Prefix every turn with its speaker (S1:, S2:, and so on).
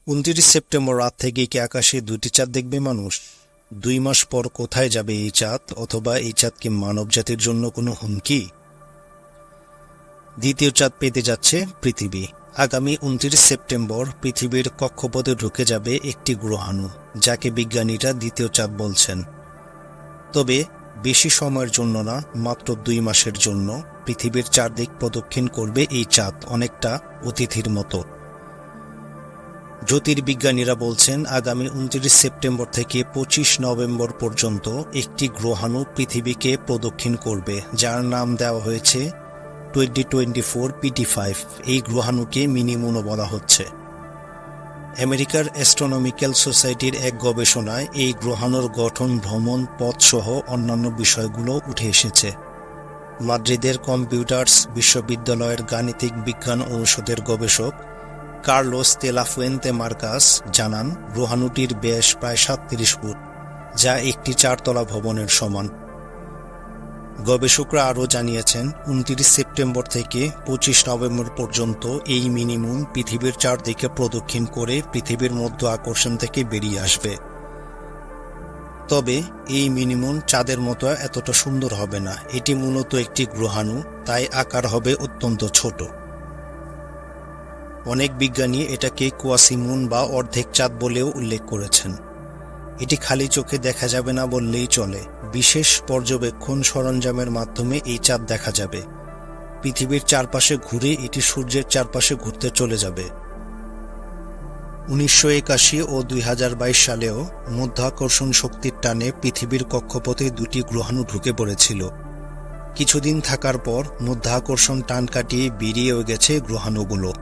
S1: 29 September রাত থেকে কি আকাশে দুটি চাঁদ দেখবে মানুষ? 2 মাস পর কোথায় যাবে এই চাঁদ? অথবা এই চাঁদ কি মানব জাতির জন্য কোনো হুমকি? দ্বিতীয় চাঁদ পেতে যাচ্ছে পৃথিবী। আগামী 29 সেপ্টেম্বর পৃথিবীর কক্ষপথে ঢুকে যাবে একটি গ্রহাণু, যাকে বিজ্ঞানীরা দ্বিতীয় চাঁদ বলছেন। তবে বেশি সময়ের জন্য না, মাত্র 2 মাসের জন্য পৃথিবীর চারদিক প্রদক্ষিণ করবে এই চাঁদ, অনেকটা অতিথির মতো। জ্যোতির্বিজ্ঞানীরা বলছেন আগামী 29 সেপ্টেম্বর থেকে 25 নভেম্বর পর্যন্ত একটি গ্রহাণু পৃথিবীকে প্রদক্ষিণ করবে, যার নাম দেওয়া হয়েছে 2024 PT5। এই গ্রহাণুকে মিনি মুনও বলা হচ্ছে। আমেরিকার অ্যাস্ট্রোনমিক্যাল সোসাইটির এক গবেষণায় এই গ্রহাণুর গঠন, ভ্রমণ পথ সহ অন্যান্য বিষয়গুলো উঠে এসেছে। মাদ্রিদের কম্পিউটার্স বিশ্ববিদ্যালয়ের গাণিতিক বিজ্ঞান অনুষদের গবেষক কার্লোস দে লা ফুয়েন্তে মার্কাস জানান, গ্রহাণুটির ব্যাস প্রায় 37 ফুট, যা একটি 4 তলা ভবনের সমান। গবেষকরা আরও জানিয়েছেন 29 সেপ্টেম্বর থেকে 25 নভেম্বর পর্যন্ত এই মিনি মুন পৃথিবীর চারদিকে প্রদক্ষিণ করে পৃথিবীর মধ্য আকর্ষণ থেকে বেরিয়ে আসবে। তবে এই মিনি মুন চাঁদের মতো এতটা সুন্দর হবে না। এটি মূলত একটি গ্রহাণু, তাই আকার হবে অত্যন্ত ছোট। অনেক বিজ্ঞানী এটাকে কোয়াসিমুন বা অর্ধেক চাঁদ বলেও উল্লেখ করেছেন। এটি খালি চোখে দেখা যাবে না বললেই চলে। বিশেষ পর্যবেক্ষণ সরঞ্জামের মাধ্যমে এই চাঁদ দেখা যাবে। পৃথিবীর চারপাশে ঘুরে এটি সূর্যের চারপাশে ঘুরতে চলে যাবে। 1981 ও 2022 সালেও মধ্যাকর্ষণ শক্তির টানে পৃথিবীর কক্ষপথে 2টি গ্রহাণু ঢুকে পড়েছিল। কিছুদিন থাকার পর মধ্যাকর্ষণ টান কাটিয়ে বেরিয়েও গেছে গ্রহাণুগুলো।